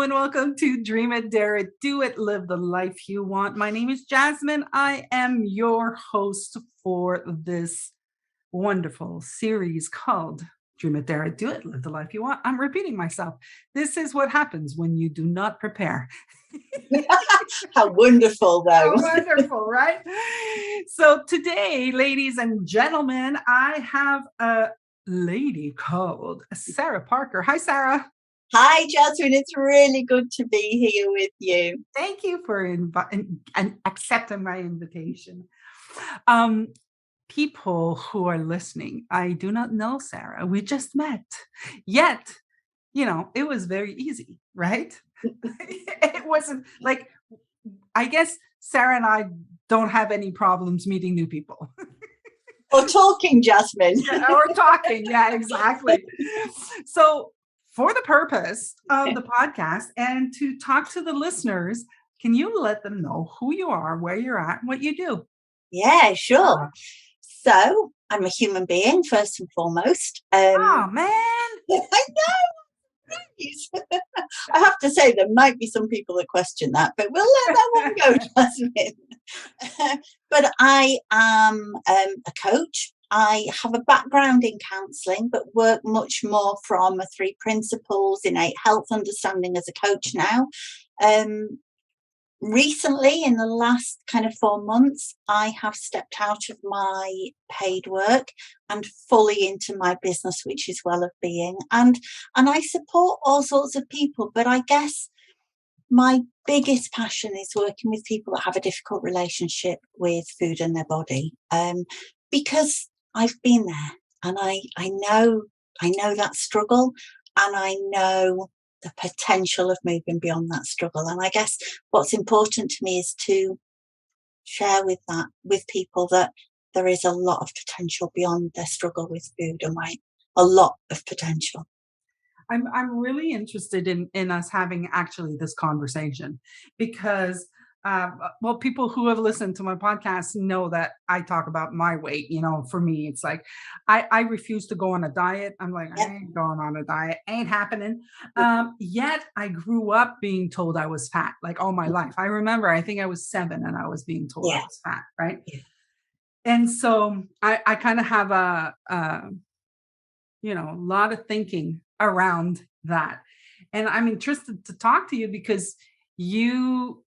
and welcome to Dream It, Dare It, Do It, Live the Life You Want. My name is Jasmine. I am your host for this wonderful series called Dream It, Dare It, Do It, Live the Life You Want. I'm repeating myself. This is what happens when you do not prepare. How wonderful, though. How wonderful, right? So today, ladies and gentlemen, I have a lady called Sarah Parker. Hi, Sarah. Hi, Jasmine. It's really good to be here with you. Thank you for accepting my invitation. People who are listening, I do not know Sarah. We just met. Yet, it was very easy, right? It wasn't like, I guess Sarah and I don't have any problems meeting new people. Or talking, Jasmine. Or talking. Yeah, exactly. So for the purpose of the podcast and to talk to the listeners, can you let them know who you are, where you're at, and what you do? Yeah, sure. So I'm a human being, first and foremost. Oh, man. I know. I have to say, there might be some people that question that, but we'll let that one go, Jasmine. But I am a coach. I have a background in counselling, but work much more from 3 principles, innate health understanding as a coach now. Recently, in the last kind of 4 months, I have stepped out of my paid work and fully into my business, which is wellbeing. And I support all sorts of people, but I guess my biggest passion is working with people that have a difficult relationship with food and their body, because I've been there and I know that struggle, and I know the potential of moving beyond that struggle. And I guess what's important to me is to share with people that there is a lot of potential beyond their struggle with food and weight, a lot of potential. I'm really interested in us having actually this conversation because, people who have listened to my podcast know that I talk about my weight. For me, it's like I refuse to go on a diet. I'm like, I ain't going on a diet, ain't happening. Yet I grew up being told I was fat, like all my life. I remember, I think I was 7 and I was being told I was fat, right? Yeah. And so I kind of have a lot of thinking around that. And I'm interested to talk to you because you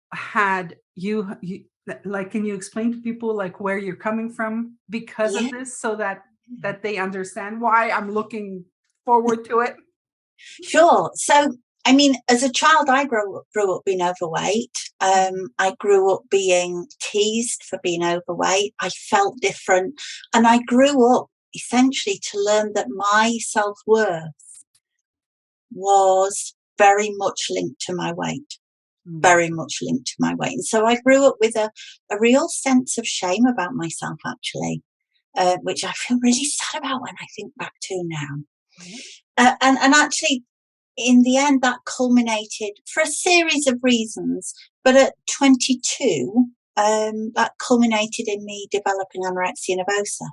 like, can you explain to people like where you're coming from because of this, so that they understand why I'm looking forward to it? Sure. So, I mean, as a child, I grew up being overweight. I grew up being teased for being overweight. I felt different. And I grew up essentially to learn that my self-worth was very much linked to my weight, very much linked to my weight. And so I grew up with a real sense of shame about myself, actually, which I feel really sad about when I think back to now. And actually, in the end, that culminated for a series of reasons. But at 22, that culminated in me developing anorexia nervosa,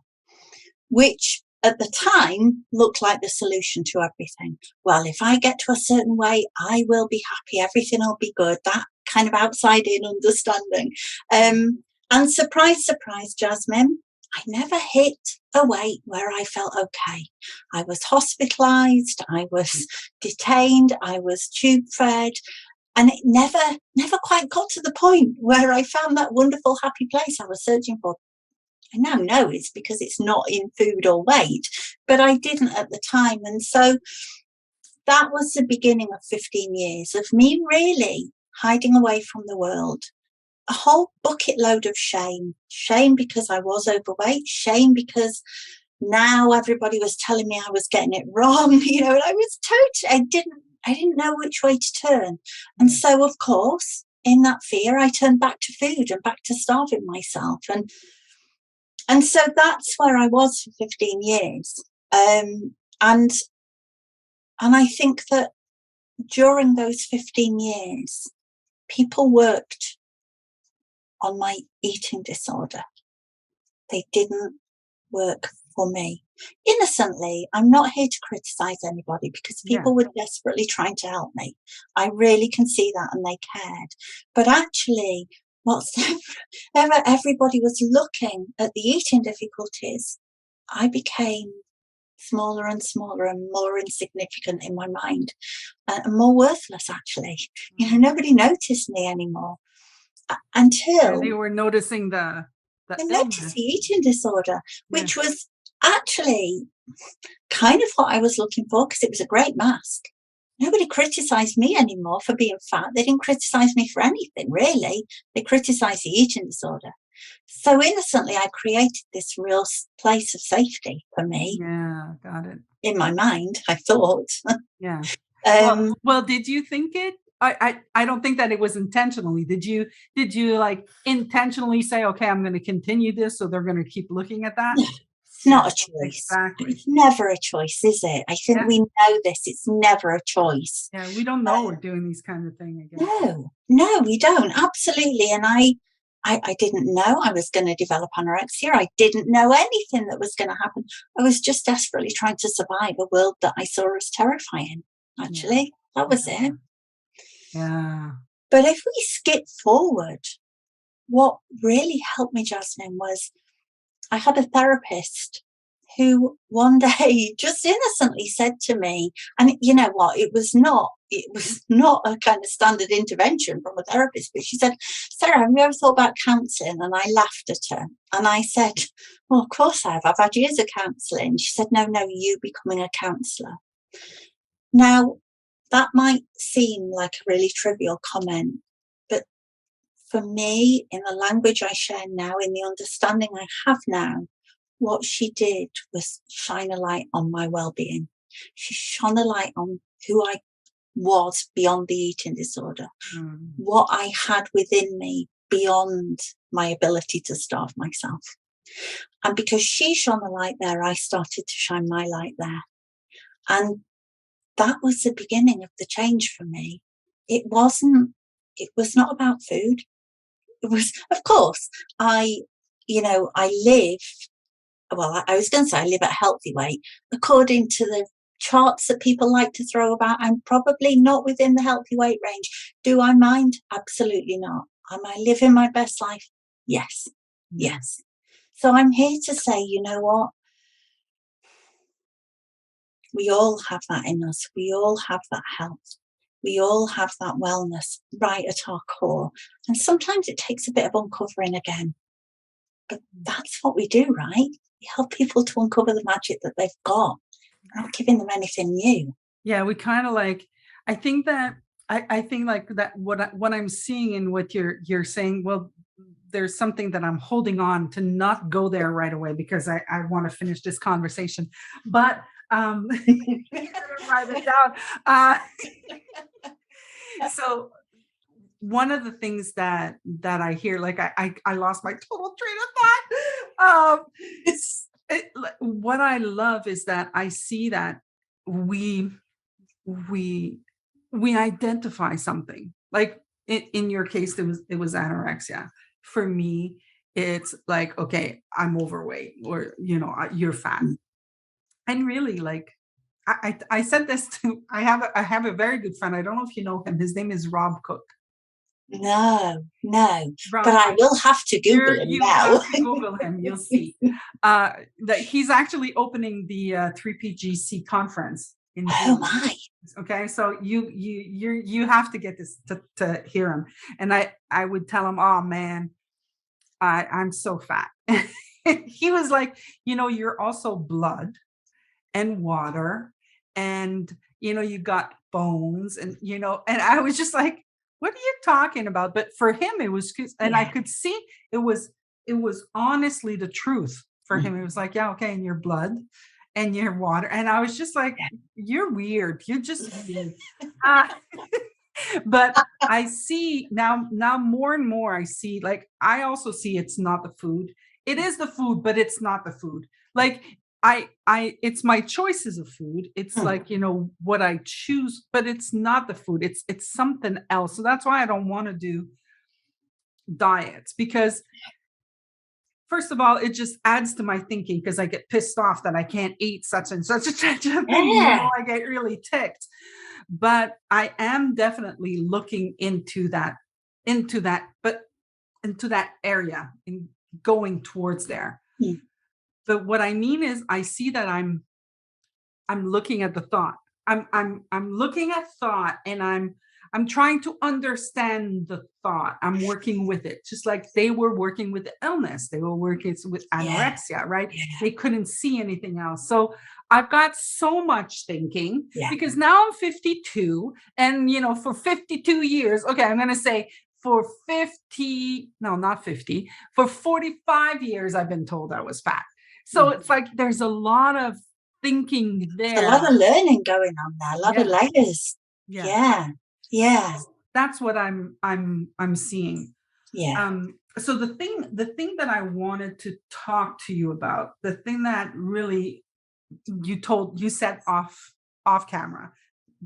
which at the time looked like the solution to everything. Well, if I get to a certain weight, I will be happy. Everything will be good. That kind of outside-in understanding. And surprise, surprise, Jasmine, I never hit a weight where I felt okay. I was hospitalized, I was detained, I was tube fed, and it never quite got to the point where I found that wonderful, happy place I was searching for. I now know it's because it's not in food or weight, but I didn't at the time. And so that was the beginning of 15 years of me really hiding away from the world. A whole bucket load of shame because I was overweight, shame because now everybody was telling me I was getting it wrong, and I was totally, I didn't know which way to turn. And so, of course, in that fear, I turned back to food and back to starving myself. And so that's where I was for 15 years. And I think that during those 15 years, people worked on my eating disorder. They didn't work for me. Innocently, I'm not here to criticize anybody because Yeah. people were desperately trying to help me. I really can see that, and they cared. But actually, whatever everybody was looking at the eating difficulties, I became smaller and smaller and more insignificant in my mind, and more worthless, actually. Nobody noticed me anymore Yeah, they until were noticing the I noticed the illness. eating disorder, Yeah. which was actually kind of what I was looking for because it was a great mask. Nobody criticized me anymore for being fat. They didn't criticize me for anything, really. They criticized the eating disorder. So innocently, I created this real place of safety for me Yeah, got it. in my mind, I thought. Yeah. Well um, well, did you think it? I don't think that it was intentionally. Did you, like, intentionally say, "Okay, I'm gonna continue this, so they're gonna keep looking at that?" it's Yeah, not a choice. exactly. It's never a choice, is it? I think Yeah, we know this. It's never a choice. yeah, we don't know we're doing these kind of thing, I guess. No, no, we don't. Absolutely. And I didn't know I was going to develop anorexia. I didn't know anything that was going to happen. I was just desperately trying to survive a world that I saw as terrifying. Yeah, Actually, that was yeah, it. yeah. But if we skip forward, what really helped me, Jasmine, was I had a therapist who one day just innocently said to me, and you know what, it was not a kind of standard intervention from a therapist, but she said, Sarah, have you ever thought about counselling? And I laughed at her and I said, well, of course I have. I've had years of counselling. She said, no, you becoming a counsellor. Now, that might seem like a really trivial comment, but for me, in the language I share now, in the understanding I have now, what she did was shine a light on my well-being. She shone a light on who I was beyond the eating disorder, Mm, what I had within me beyond my ability to starve myself. And because she shone a light there, I started to shine my light there. And that was the beginning of the change for me. It wasn't, it was not about food. It was, of course, I live, well, I was going to say I live at a healthy weight. According to the charts that people like to throw about, I'm probably not within the healthy weight range. Do I mind? Absolutely not. Am I living my best life? Yes. yeah, Yes. So I'm here to say, you know what? We all have that in us. We all have that health. We all have that wellness right at our core. And sometimes it takes a bit of uncovering again. But that's what we do, right? We help people to uncover the magic that they've got, not giving them anything new. yeah, we kinda, like, I think that I think, like, that what I'm seeing in what you're saying, well, there's something that I'm holding on to not go there right away because I wanna finish this conversation, but, write it down. Uh, so one of the things that I hear, like I lost my total train of thought. What I love is that I see that we we we identify something. Like in your case, it was anorexia. For me, it's like, okay, I'm overweight, or you're fat. And really, like, I said this to I have a very good friend. I don't know if you know him. His name is Rob Cook. No, no. But Rob I Cook. will have to Google him You now. have to Google him. You'll see. That he's actually opening the 3PGC conference in Oh June. my. Okay, so you have to get this to hear him. And I would tell him, oh man, I'm so fat. He was like, you're also blood and water, and you got bones, and I was just like, what are you talking about? But for him it was and I Yeah. could see it was honestly the truth for him. It was like, yeah, okay, and your blood and your water, and I was just like, you're weird, you're just weird. uh, but I see now more and more. I see, like, I also see it's not the food. It is the food, but it's not the food. Like, it's my choices of food. It's Hmm. like, what I choose, but it's not the food. It's something else. So that's why I don't want to do diets, because first of all, it just adds to my thinking because I get pissed off that I can't eat such and such a thing. Yeah. I get really ticked. But I am definitely looking into that, but into that area and going towards there. Mm. But what I mean is I see that I'm looking at the thought. I'm looking at thought and I'm trying to understand the thought. I'm working with it, just like they were working with the illness. They were working with Yeah. anorexia, right? Yeah. They couldn't see anything else. So I've got so much thinking Yeah. because now I'm 52, and for 52 years, okay, I'm gonna say for 50, no, not 50, for 45 years, I've been told I was fat. So Mm. it's like there's a lot of thinking There's a lot there. of learning going on there, a lot of Yes, layers. yes. Yeah. Yeah. That's what I'm seeing. Yeah. So the thing that I wanted to talk to you about, the thing that really you said off camera.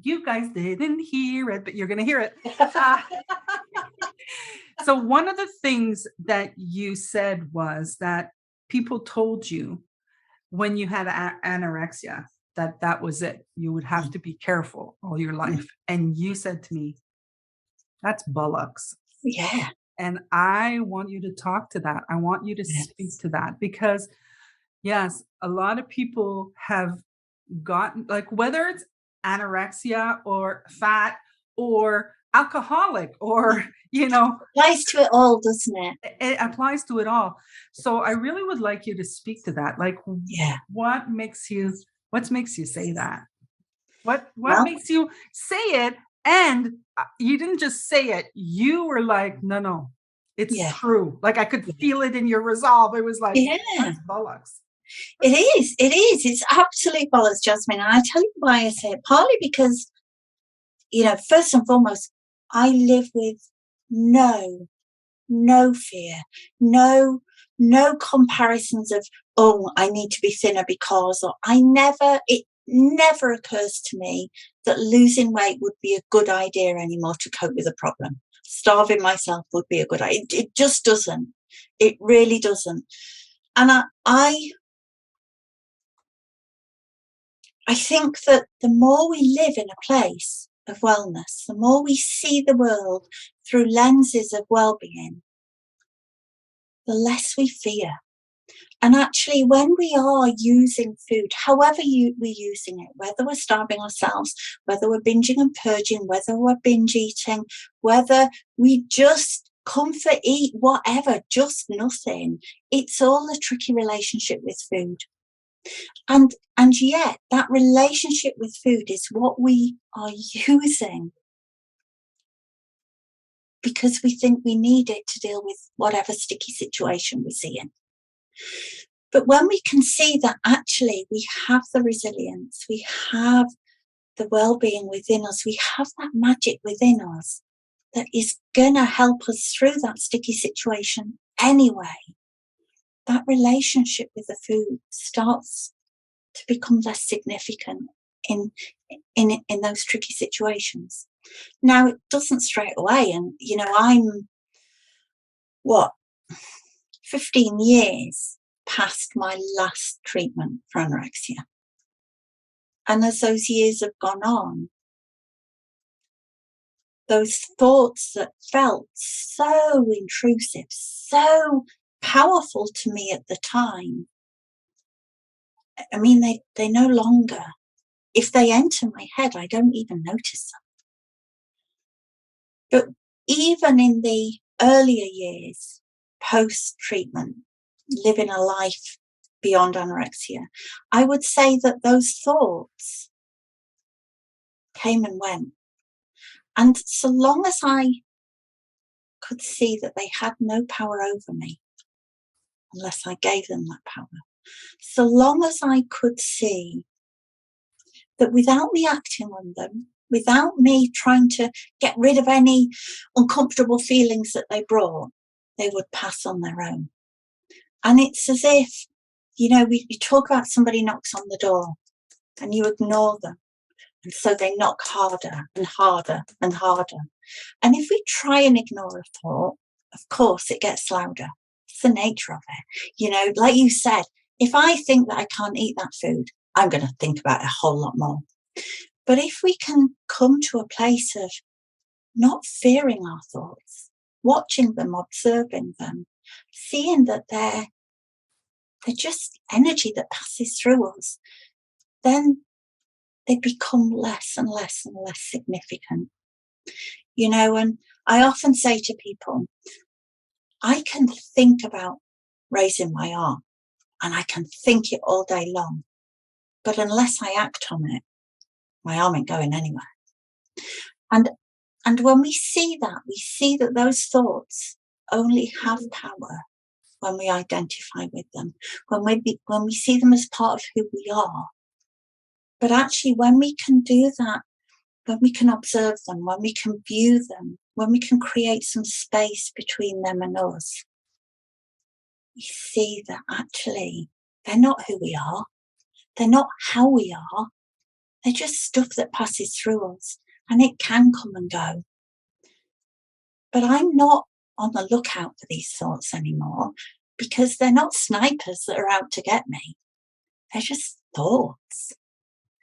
You guys didn't hear it, but you're gonna hear it. Uh, so one of the things that you said was that people told you when you had anorexia that that was it. You would have Mm. to be careful all your Mm. life. And you said to me, that's bollocks. Yeah. And I want you to talk to that. I want you to speak Yes. to that because, yes, a lot of people have gotten, like, whether it's anorexia or fat or alcoholic or, Applies to it all, doesn't it? it applies to it all. So I really would like you to speak to that. Like, Yeah. what makes you say that? What Well, makes you say it? And you didn't just say it. You were like, no, no, it's yeah. true. Like I could Yeah. feel it in your resolve. It was like, Yeah. that's bollocks. It is. It is. It's absolute bollocks, Jasmine. And I tell you why I say it. Partly because, first and foremost, I live with no fear, no comparisons of, oh, I need to be thinner because, or it never occurs to me that losing weight would be a good idea anymore to cope with a problem. Starving myself would be a good idea. It just doesn't. It really doesn't. And I think that the more we live in a place of wellness, the more we see the world through lenses of well-being, the less we fear. And actually, when we are using food, however we're using it, whether we're starving ourselves, whether we're binging and purging, whether we're binge eating, whether we just comfort eat, whatever, just nothing, it's all a tricky relationship with food. And yet that relationship with food is what we are using because we think we need it to deal with whatever sticky situation we're seeing. But when we can see that actually we have the resilience, we have the well-being within us, we have that magic within us that is going to help us through that sticky situation anyway, that relationship with the food starts to become less significant in those tricky situations. Now, it doesn't straight away, and I'm 15 years past my last treatment for anorexia, and as those years have gone on, those thoughts that felt so intrusive, so powerful to me at the time, I mean, they no longer, if they enter my head, I don't even notice them. But even in the earlier years, post-treatment, living a life beyond anorexia, I would say that those thoughts came and went. And so long as I could see that they had no power over me, unless I gave them that power, so long as I could see that without me acting on them, without me trying to get rid of any uncomfortable feelings that they brought, they would pass on their own. And it's as if, we talk about somebody knocks on the door and you ignore them. And so they knock harder and harder and harder. And if we try and ignore a thought, of course, it gets louder. the nature of it. You know, like you said, if I think that I can't eat that food, I'm going to think about it a whole lot more. But if we can come to a place of not fearing our thoughts, watching them, observing them, seeing that they're just energy that passes through us, then they become less and less and less significant. You know, and I often say to people, I can think about raising my arm and I can think it all day long, but unless I act on it, my arm ain't going anywhere. And when we see that those thoughts only have power when we identify with them, when we see them as part of who we are. But actually, when we can do that, when we can observe them, when we can view them, when we can create some space between them and us, we see that actually they're not who we are. They're not how we are. They're just stuff that passes through us, and it can come and go. But I'm not on the lookout for these thoughts anymore, because they're not snipers that are out to get me. They're just thoughts.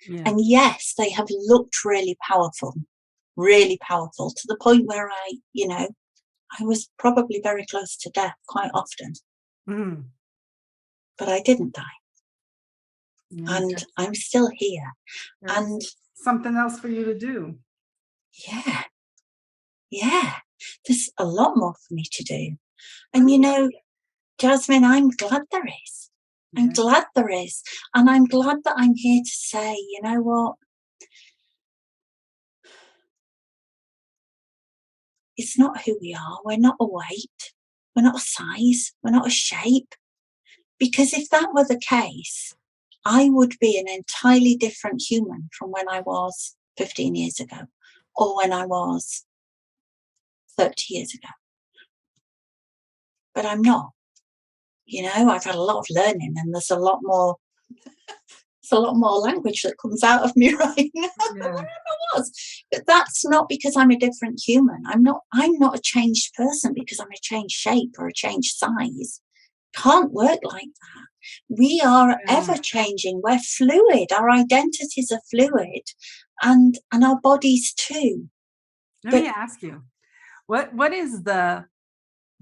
Yeah. And yes, they have looked really powerful to the point where I was probably very close to death quite often. Mm. But I didn't die. Yeah, And I'm still here. there's And something else for you to do. yeah, there's a lot more for me to do. And Jasmine, I'm glad there is. I'm Yeah. glad there is. And I'm glad that I'm here to say, you know what? It's not who we are. We're not a weight. We're not a size. We're not a shape. Because if that were the case, I would be an entirely different human from when I was 15 years ago or when I was 30 years ago. But I'm not. I've had a lot of learning, and there's a lot more language that comes out of me right now than when I was. But that's not because I'm a different human. I'm not a changed person because I'm a changed shape or a changed size. Can't work like that. We are ever changing. We're fluid. Our identities are fluid, and our bodies too. Let me ask you, what is the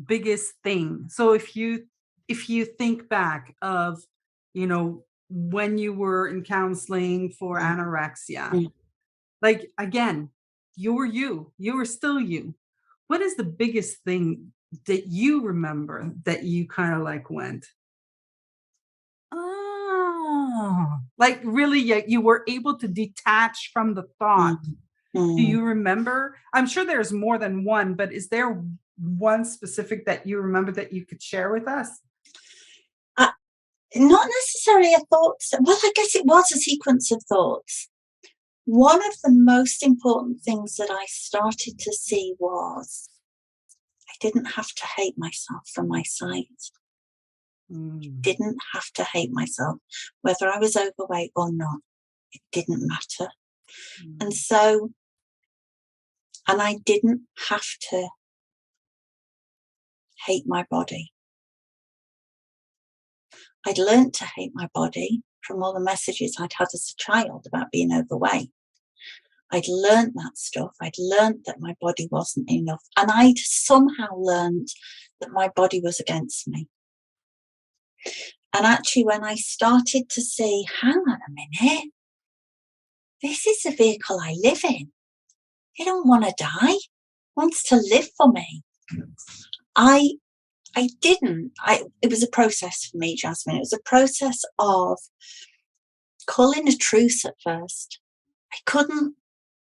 biggest thing? So if you think back of, when you were in counseling for anorexia, Mm. like, again, you were still you. What is the biggest thing that you remember that you kind of like went, oh, like, really, you were able to detach from the thought? Mm. Do Mm. you remember? I'm sure there's more than one, but is there one specific that you remember that you could share with us? Not necessarily a thought. Well, I guess it was a sequence of thoughts. One of the most important things that I started to see was I didn't have to hate myself for my size. Didn't have to hate myself, whether I was overweight or not. It didn't matter. And so, and I didn't have to hate my body. I'd learned to hate my body from all the messages I'd had as a child about being overweight. I'd learned that stuff. I'd learned that my body wasn't enough. And I'd somehow learned that my body was against me. And actually, when I started to see, hang on a minute, this is the vehicle I live in. It don't want to die. It wants to live for me. It was a process for me, Jasmine. It was a process of calling a truce at first. I couldn't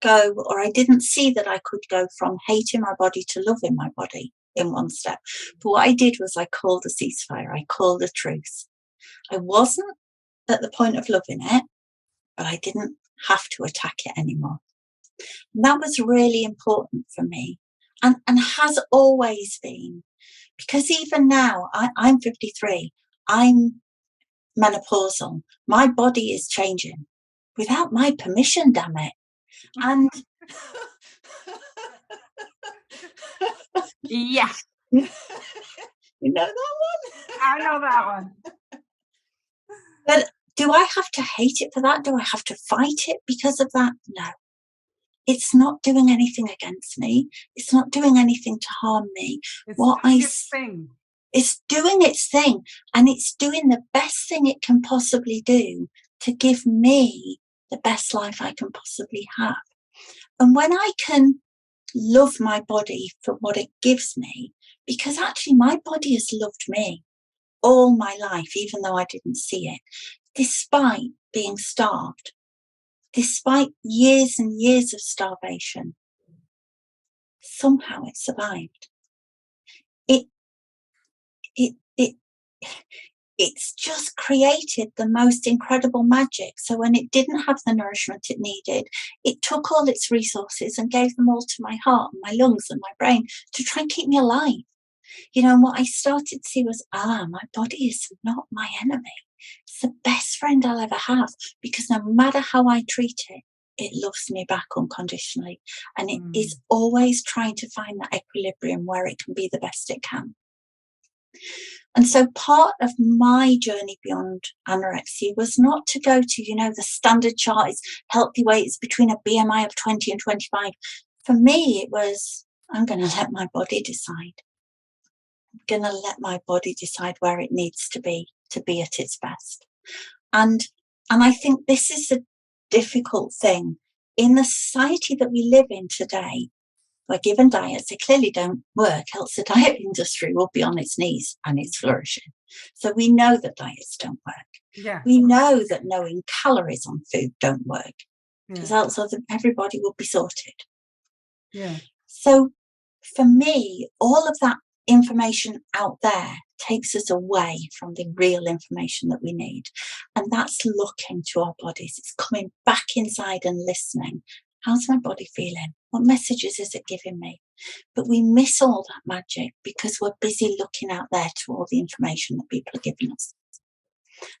go, or I didn't see that I could go from hating my body to loving my body in one step. But what I did was I called a ceasefire. I called a truce. I wasn't at the point of loving it, but I didn't have to attack it anymore. And that was really important for me, and has always been. Because even now, I'm 53, I'm menopausal, my body is changing without my permission, damn it. And Yeah. you know that I know that one. But do I have to hate it for that? Do I have to fight it because of that? No. It's not doing anything against me. It's not doing anything to harm me. It's What doing its thing. it's doing its thing, and it's doing the best thing it can possibly do to give me the best life I can possibly have. And when I can love my body for what it gives me, because actually my body has loved me all my life, even though I didn't see it, despite being starved, despite years and years of starvation, somehow it survived. It, it, it, it's just created the most incredible magic. So when it didn't have the nourishment it needed, it took all its resources and gave them all to my heart and my lungs and my brain to try and keep me alive. And what I started to see was, my body is not my enemy. It's the best friend I'll ever have, because no matter how I treat it, it loves me back unconditionally. And it is always trying to find that equilibrium where it can be the best it can. And so part of my journey beyond anorexia was not to go to, the standard chart is healthy weight is between a BMI of 20 and 25. For me, it was, I'm going to let my body decide. I'm going to let my body decide where it needs to be at its best. And I think this is a difficult thing. In the society that we live in today, we're given diets that clearly don't work, else the diet industry will be on its knees and it's flourishing. So we know that diets don't work. Yeah. We know that knowing calories on food don't work, because Yeah. else everybody will be sorted. Yeah. So for me, all of that information out there takes us away from the real information that we need. And that's looking to our bodies. It's coming back inside and listening. How's my body feeling? What messages is it giving me? But we miss all that magic because we're busy looking out there to all the information that people are giving us.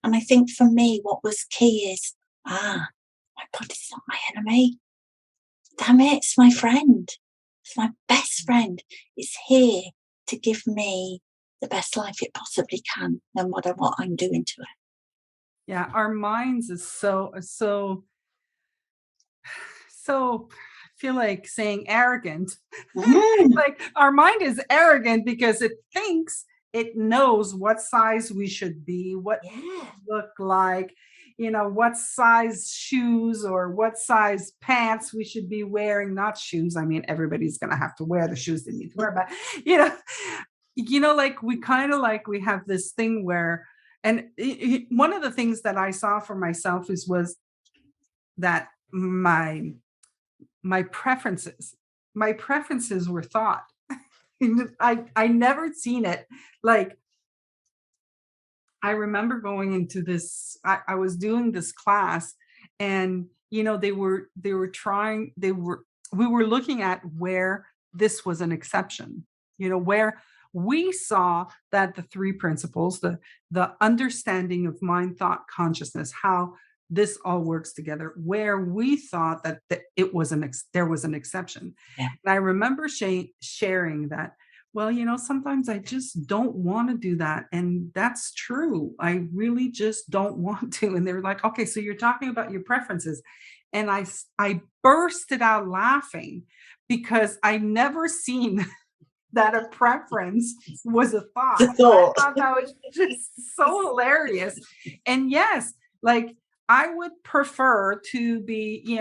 And I think for me, what was key is, my body's not my enemy. Damn it, it's my friend. It's my best friend. It's here to give me the best life it possibly can, no matter what I'm doing to it. Yeah. Our minds is so I feel like saying arrogant. Mm, Like our mind is arrogant because it thinks it knows what size we should be, what we yeah. look like, what size shoes or what size pants we should be wearing, not shoes. I mean, everybody's going to have to wear the shoes they need to wear, but like we kind of like we have this thing where, and one of the things that I saw for myself was that my preferences my preferences were thought. I never seen it. Like I remember going into this, I was doing this class, and we were looking at where this was an exception, where we saw that the three principles, the understanding of mind, thought, consciousness, how this all works together, where we thought that there was an exception. Yeah. And I remember sharing that, well, sometimes I just don't want to do that. And that's true. I really just don't want to. And they're like, okay, so you're talking about your preferences. And I bursted out laughing because I never seen that a preference was a thought. The thought. I thought that was just so hilarious. And yes, like I would prefer to be,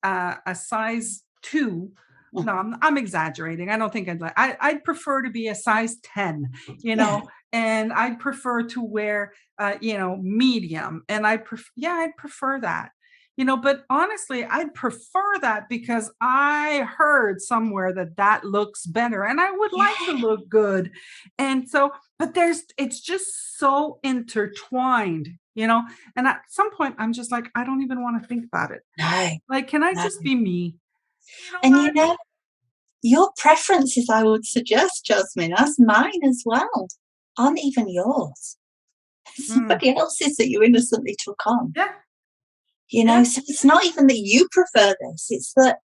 a size 2. No, I'm exaggerating. I don't think I'd prefer to be a size 10, Yeah. and I'd prefer to wear, medium. And I'd prefer that, but honestly, I'd prefer that because I heard somewhere that looks better and I would like to look good. And so, but it's just so intertwined, and at some point I'm just like, I don't even want to think about it. No. Like, can I No. just be me? And your preferences, I would suggest, Jasmine, as mine as well, aren't even yours. Somebody else's that you innocently took on. Yeah. So it's not even that you prefer this, it's that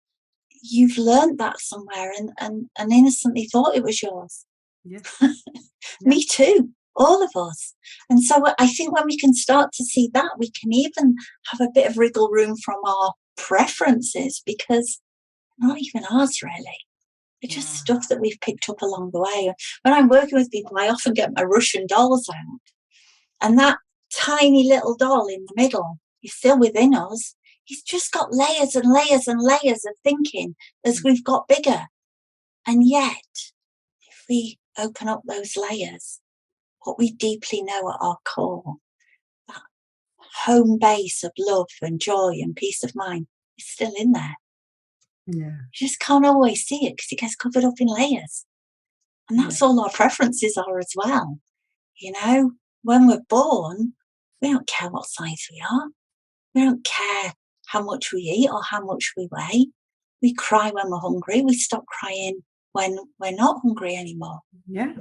you've learned that somewhere and innocently thought it was yours. Yeah. Me too. all of us. And so I think when we can start to see that, we can even have a bit of wriggle room from our preferences, because not even ours really. They're just stuff that we've picked up along the way. When I'm working with people, I often get my Russian dolls out, and that tiny little doll in the middle is still within us. He's just got layers and layers and layers of thinking as we've got bigger. And yet, if we open up those layers, what we deeply know at our core, that home base of love and joy and peace of mind, is still in there. Yeah. You just can't always see it because it gets covered up in layers. And that's all our preferences are as well. You know, when we're born, we don't care what size we are. We don't care how much we eat or how much we weigh. We cry when we're hungry. We stop crying when we're not hungry anymore. Yeah.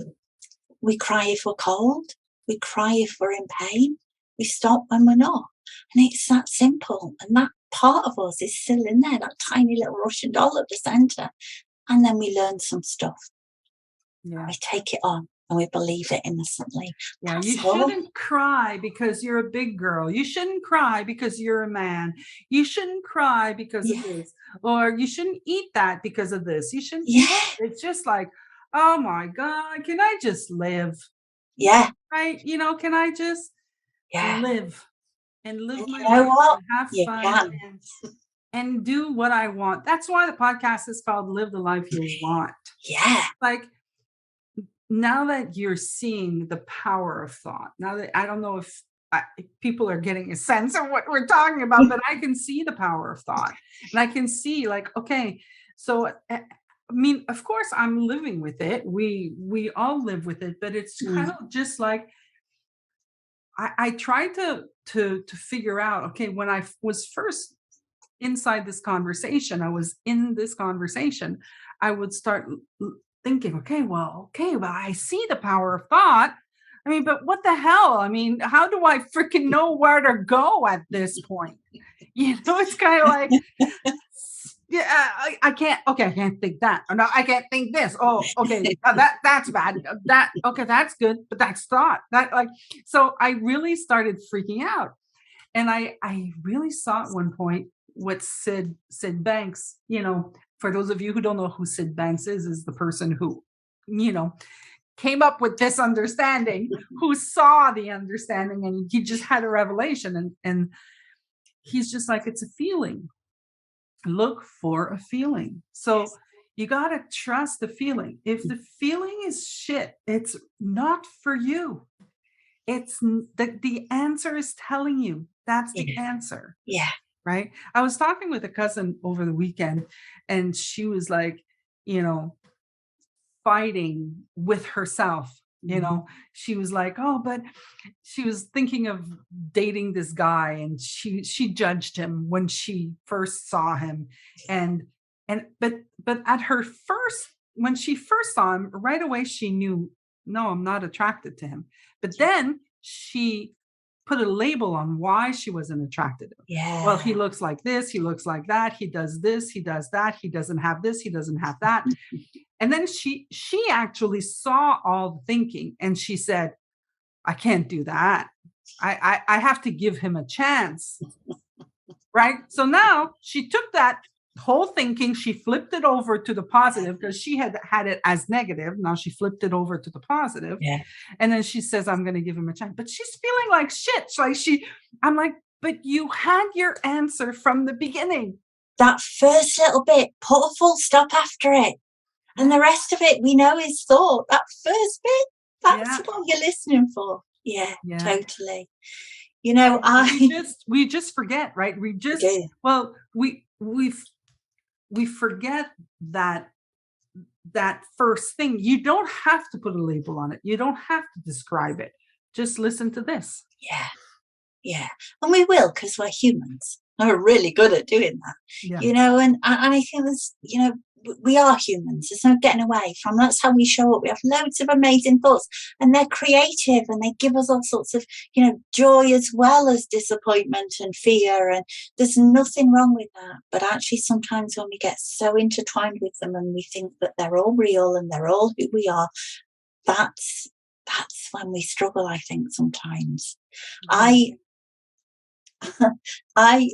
We cry if we're cold. We cry if we're in pain. We stop when we're not. And it's that simple. And that part of us is still in there, that tiny little Russian doll at the centre. And then we learn some stuff. Yeah. We take it on and we believe it innocently. Yeah, That's you all. shouldn't cry because you're a big girl. You shouldn't cry because you're a man. You shouldn't cry because of this. Or you shouldn't eat that because of this. You shouldn't eat. It's just like, oh my God, can I just live? Yeah. Right? You know, can I just live and live And my you know life what? and have You fun can. and do what I want? That's why the podcast is called Live the Life You Want. Yeah. Like, now that you're seeing the power of thought, now that I don't know if people are getting a sense of what we're talking about, but I can see the power of thought, and I can see like, okay, so I mean, of course, I'm living with it. We all live with it, but it's kind of just like I tried to figure out. Okay, when I was first inside this conversation, I was in this conversation, I would start thinking, okay, but I see the power of thought. I mean, but what the hell? I mean, how do I freaking know where to go at this point? You know, it's kind of like, yeah, I can't. Okay, I can't think that. Or no, I can't think this. Oh, okay, that's bad. That okay, that's good, but that's thought. That like, so I really started freaking out, and I really saw at one point what Sid Banks, you know, for those of you who don't know who Sid Banks is the person who, you know, came up with this understanding, who saw the understanding, and he just had a revelation, and he's just like, it's a feeling. Look for a feeling. So you got to trust the feeling. If the feeling is shit, it's not for you. It's the answer is telling you that's the answer. Yeah. Right. I was talking with a cousin over the weekend, and she was like, you know, fighting with herself. You know, she was like, oh, but she was thinking of dating this guy, and she judged him when she first saw him. But at her first, when she first saw him, right away she knew, no, I'm not attracted to him. But then she put a label on why she wasn't attracted to him. Yeah. Well, he looks like this, he looks like that, he does this, he does that, he doesn't have this, he doesn't have that. And then she actually saw all the thinking, and she said, I can't do that. I have to give him a chance. Right? So now she took that whole thinking, she flipped it over to the positive, because she had it as negative. Now she flipped it over to the positive. Yeah. And then she says, I'm going to give him a chance. But she's feeling like shit. I'm like, but you had your answer from the beginning. That first little bit, put a full stop after it. And the rest of it, we know is thought. That first bit, that's what you're listening for. Yeah, totally. You know, we just forget, right? We just we forget that first thing. You don't have to put a label on it. You don't have to describe it. Just listen to this. Yeah. Yeah. And we will, because we're humans. And we're really good at doing that. Yeah. You know, and I think there's, you know, we are humans. There's no getting away from. That's how we show up. We have loads of amazing thoughts, and they're creative, and they give us all sorts of, you know, joy as well as disappointment and fear. And there's nothing wrong with that. But actually, sometimes when we get so intertwined with them, and we think that they're all real and they're all who we are, that's when we struggle, I think, sometimes. Right.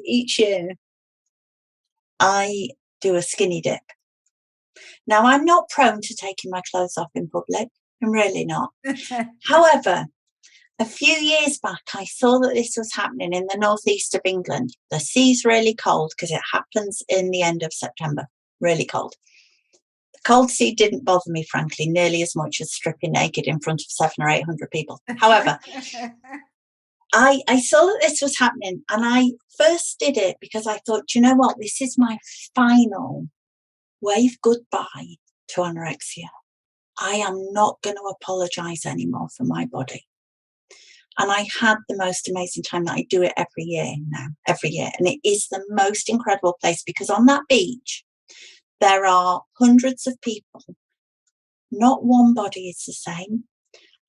Each year, I do a skinny dip. Now, I'm not prone to taking my clothes off in public. I'm really not. However, a few years back, I saw that this was happening in the northeast of England. The sea's really cold because it happens in the end of September. Really cold. The cold sea didn't bother me, frankly, nearly as much as stripping naked in front of 700 or 800 people. However, I saw that this was happening, and I first did it because I thought, do you know what? This is my final wave goodbye to anorexia. I am not going to apologize anymore for my body. And I had the most amazing time that I do it every year now, every year. And it is the most incredible place because on that beach, there are hundreds of people. Not one body is the same.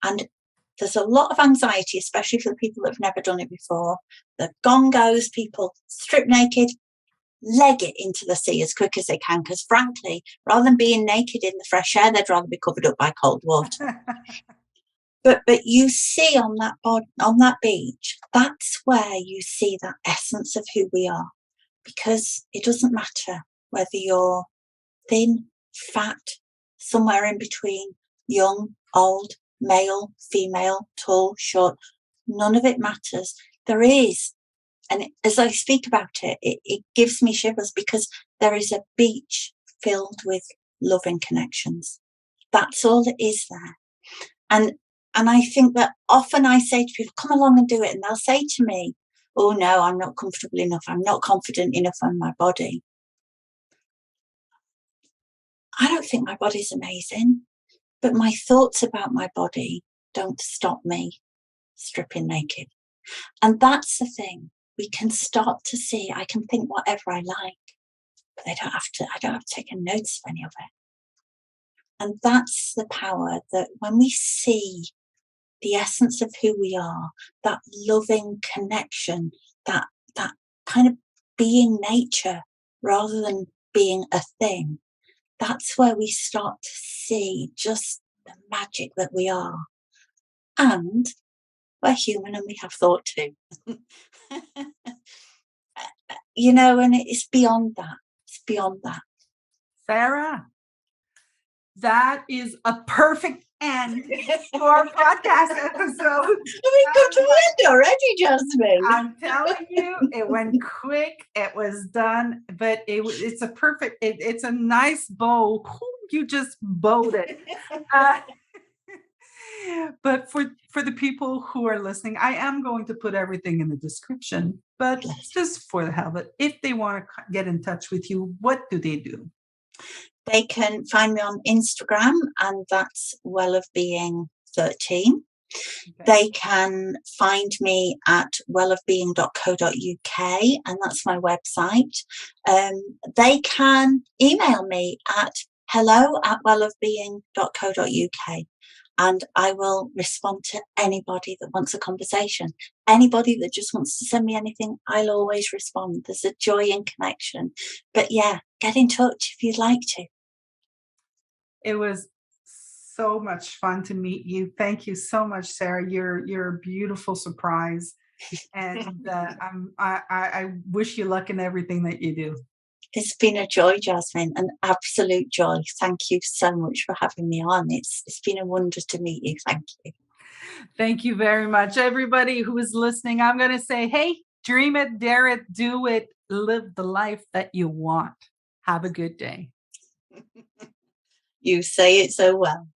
And there's a lot of anxiety, especially for the people that have never done it before. The gong goes, people strip naked, leg it into the sea as quick as they can. Because frankly, rather than being naked in the fresh air, they'd rather be covered up by cold water. But you see on that beach, that's where you see that essence of who we are. Because it doesn't matter whether you're thin, fat, somewhere in between, young, old, male, female, tall, short, none of it matters. There is, and as I speak about it, it gives me shivers because there is a beach filled with loving connections. That's all that is there. And I think that often I say to people, come along and do it. And they'll say to me, oh no, I'm not comfortable enough. I'm not confident enough in my body. I don't think my body's amazing, but my thoughts about my body don't stop me stripping naked. And that's the thing. We can start to see, I can think whatever I like, but I don't have to take a notice of any of it. And that's the power that when we see the essence of who we are, that loving connection, that kind of being nature rather than being a thing, that's where we start to see just the magic that we are. And we're human and we have thought too. And it's beyond that. It's beyond that. Sarah, that is a perfect end to our podcast episode. We got to end already, Jasmine. I'm telling you, it went quick. It was done, but it's a perfect. It's a nice bow. You just bowed it. But for the people who are listening, I am going to put everything in the description. But just for the hell of it, if they want to get in touch with you, what do they do? They can find me on Instagram, and that's wellbeing 13. Okay. They can find me at wellbeing.co.uk, and that's my website. They can email me at hello@wellbeing.co.uk, and I will respond to anybody that wants a conversation. Anybody that just wants to send me anything, I'll always respond. There's a joy in connection. But yeah, get in touch if you'd like to. It was so much fun to meet you. Thank you so much, Sarah. You're a beautiful surprise, and I wish you luck in everything that you do. It's been a joy, Jasmine, an absolute joy. Thank you so much for having me on. It's been a wonder to meet you. Thank you. Thank you very much, everybody who is listening. I'm going to say, hey, dream it, dare it, do it, live the life that you want. Have a good day. You say it so well.